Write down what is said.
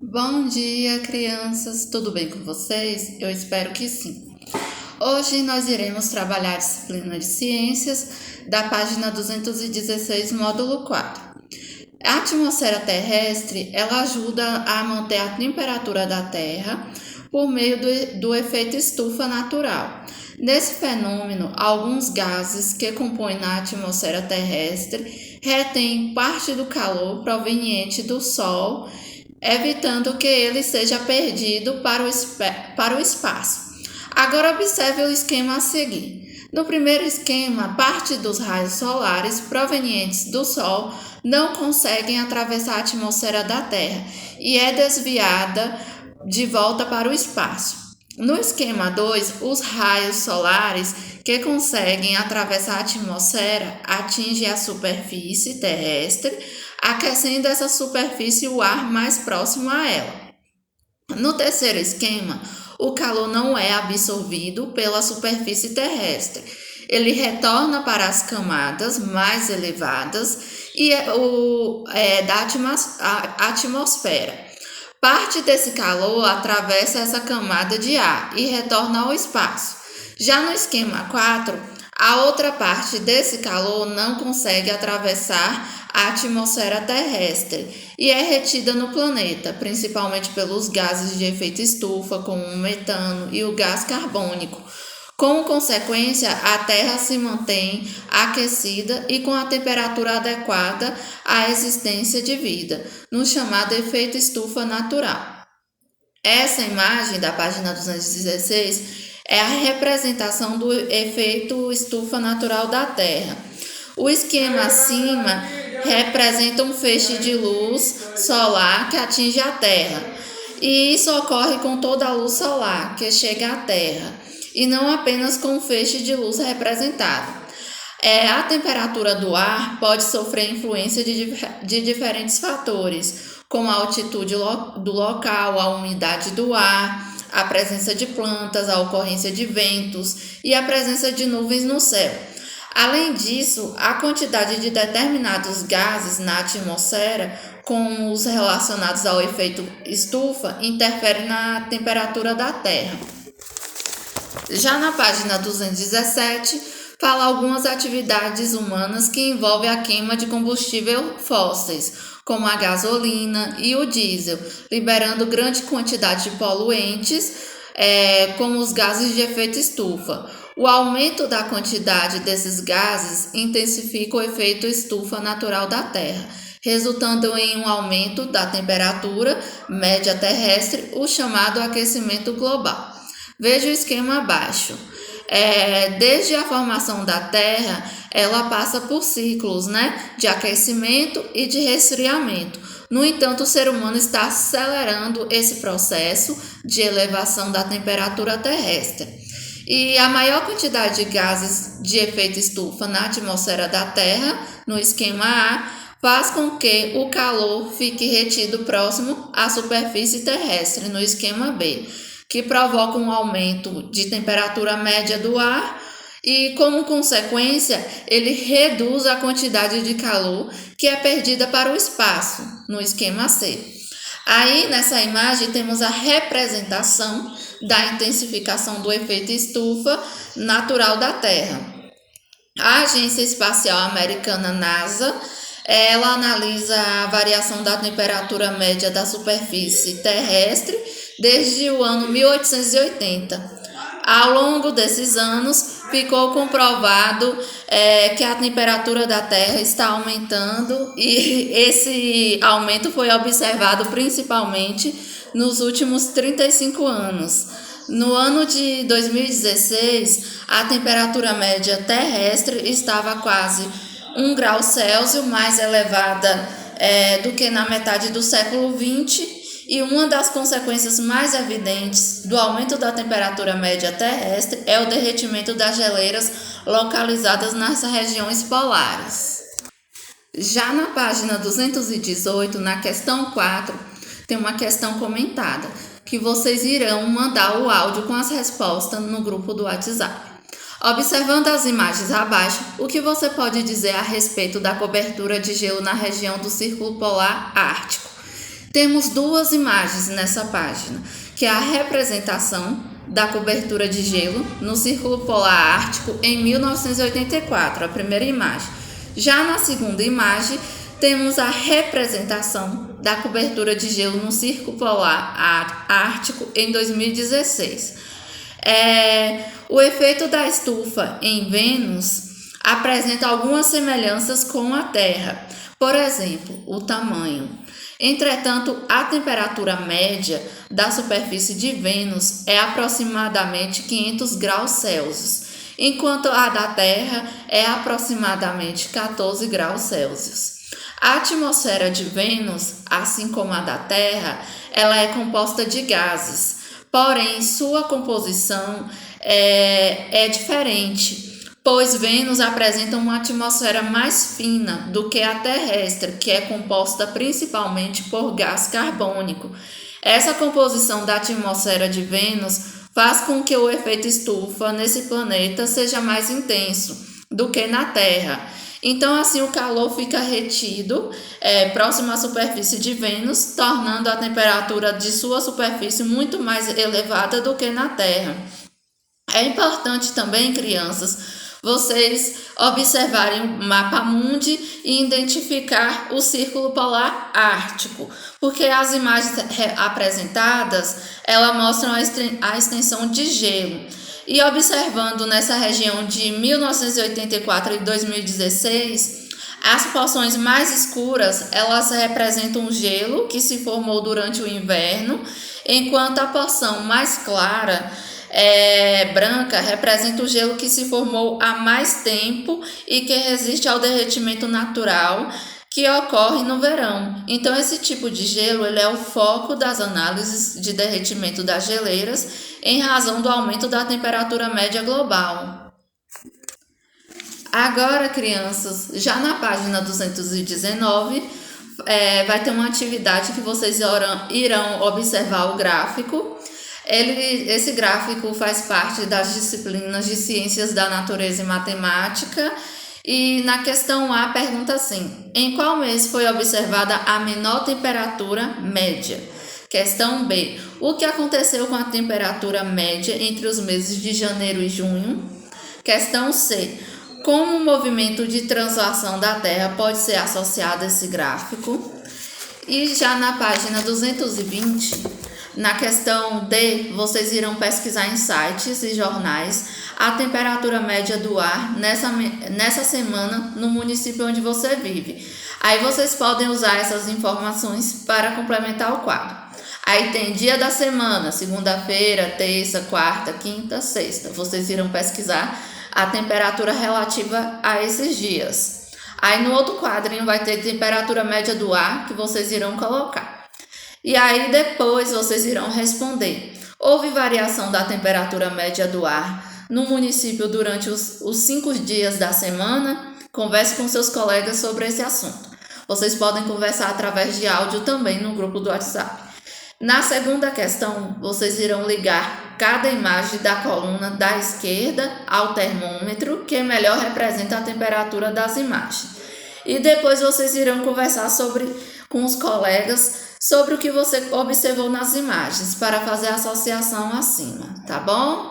Bom dia, crianças! Tudo bem com vocês? Eu espero que sim. Hoje nós iremos trabalhar a disciplina de ciências da página 216, módulo 4. A atmosfera terrestre, ela ajuda a manter a temperatura da Terra por meio do efeito estufa natural. Nesse fenômeno, alguns gases que compõem a atmosfera terrestre retêm parte do calor proveniente do Sol, evitando que ele seja perdido para o espaço. Agora observe o esquema a seguir. No primeiro esquema, parte dos raios solares provenientes do Sol não conseguem atravessar a atmosfera da Terra e é desviada de volta para o espaço. No esquema 2, os raios solares que conseguem atravessar a atmosfera atingem a superfície terrestre, aquecendo essa superfície e o ar mais próximo a ela. No terceiro esquema, o calor não é absorvido pela superfície terrestre. Ele retorna para as camadas mais elevadas da atmosfera. Parte desse calor atravessa essa camada de ar e retorna ao espaço. Já no esquema 4, a outra parte desse calor não consegue atravessar a atmosfera terrestre e é retida no planeta, principalmente pelos gases de efeito estufa, como o metano e o gás carbônico. Como consequência, a Terra se mantém aquecida e com a temperatura adequada à existência de vida, no chamado efeito estufa natural. Essa imagem da página 216 é a representação do efeito estufa natural da Terra. O esquema acima representa um feixe de luz solar que atinge a Terra. E isso ocorre com toda a luz solar que chega à Terra, e não apenas com o feixe de luz representado. A temperatura do ar pode sofrer influência de diferentes fatores, como a altitude do local, a umidade do ar, a presença de plantas, a ocorrência de ventos e a presença de nuvens no céu. Além disso, a quantidade de determinados gases na atmosfera, como os relacionados ao efeito estufa, interfere na temperatura da Terra. Já na página 217, fala algumas atividades humanas que envolvem a queima de combustível fósseis, como a gasolina e o diesel, liberando grande quantidade de poluentes, como os gases de efeito estufa. O aumento da quantidade desses gases intensifica o efeito estufa natural da Terra, resultando em um aumento da temperatura média terrestre, o chamado aquecimento global. Veja o esquema abaixo. Desde a formação da Terra, ela passa por ciclos, de aquecimento e de resfriamento. No entanto, o ser humano está acelerando esse processo de elevação da temperatura terrestre. E a maior quantidade de gases de efeito estufa na atmosfera da Terra, no esquema A, faz com que o calor fique retido próximo à superfície terrestre, no esquema B, que provoca um aumento de temperatura média do ar e, como consequência, ele reduz a quantidade de calor que é perdida para o espaço, no esquema C. Aí, nessa imagem, temos a representação da intensificação do efeito estufa natural da Terra. A Agência Espacial Americana NASA, ela analisa a variação da temperatura média da superfície terrestre desde o ano 1880. Ao longo desses anos, ficou comprovado que a temperatura da Terra está aumentando e esse aumento foi observado principalmente nos últimos 35 anos. No ano de 2016, a temperatura média terrestre estava quase 1 grau Celsius mais elevada do que na metade do século XX. E uma das consequências mais evidentes do aumento da temperatura média terrestre é o derretimento das geleiras localizadas nas regiões polares. Já na página 218, na questão 4, tem uma questão comentada, que vocês irão mandar o áudio com as respostas no grupo do WhatsApp. Observando as imagens abaixo, o que você pode dizer a respeito da cobertura de gelo na região do Círculo Polar Ártico? Temos duas imagens nessa página, que é a representação da cobertura de gelo no Círculo Polar Ártico em 1984, a primeira imagem. Já na segunda imagem, temos a representação da cobertura de gelo no Círculo Polar Ártico em 2016. O efeito da estufa em Vênus apresenta algumas semelhanças com a Terra, por exemplo, o tamanho. Entretanto, a temperatura média da superfície de Vênus é aproximadamente 500 graus Celsius, enquanto a da Terra é aproximadamente 14 graus Celsius. A atmosfera de Vênus, assim como a da Terra, ela é composta de gases, porém sua composição é diferente, pois Vênus apresenta uma atmosfera mais fina do que a terrestre, que é composta principalmente por gás carbônico. Essa composição da atmosfera de Vênus faz com que o efeito estufa nesse planeta seja mais intenso do que na Terra. Então, assim, o calor fica retido próximo à superfície de Vênus, tornando a temperatura de sua superfície muito mais elevada do que na Terra. É importante também, crianças, vocês observarem o mapa mundi e identificar o Círculo Polar Ártico, porque as imagens apresentadas, elas mostram a extensão de gelo. E observando nessa região de 1984 e 2016, as porções mais escuras, elas representam o gelo que se formou durante o inverno, enquanto a porção mais clara, branca, representa o gelo que se formou há mais tempo e que resiste ao derretimento natural que ocorre no verão. Então, esse tipo de gelo ele é o foco das análises de derretimento das geleiras em razão do aumento da temperatura média global. Agora, crianças, já na página 219, vai ter uma atividade que vocês irão observar o gráfico. Esse gráfico faz parte das disciplinas de Ciências da Natureza e Matemática. E na questão A pergunta assim: em qual mês foi observada a menor temperatura média? Questão B: o que aconteceu com a temperatura média entre os meses de janeiro e junho? Questão C: como o movimento de translação da Terra pode ser associado a esse gráfico? E já na página 220, na questão D, vocês irão pesquisar em sites e jornais a temperatura média do ar nessa semana no município onde você vive. Aí vocês podem usar essas informações para complementar o quadro. Aí tem dia da semana, segunda-feira, terça, quarta, quinta, sexta. Vocês irão pesquisar a temperatura relativa a esses dias. Aí no outro quadrinho vai ter temperatura média do ar que vocês irão colocar. E aí depois vocês irão responder: houve variação da temperatura média do ar no município durante os 5 dias da semana? Converse com seus colegas sobre esse assunto. Vocês podem conversar através de áudio também no grupo do WhatsApp. Na segunda questão, vocês irão ligar cada imagem da coluna da esquerda ao termômetro, que melhor representa a temperatura das imagens. E depois vocês irão conversar com os colegas sobre o que você observou nas imagens, para fazer a associação acima, tá bom?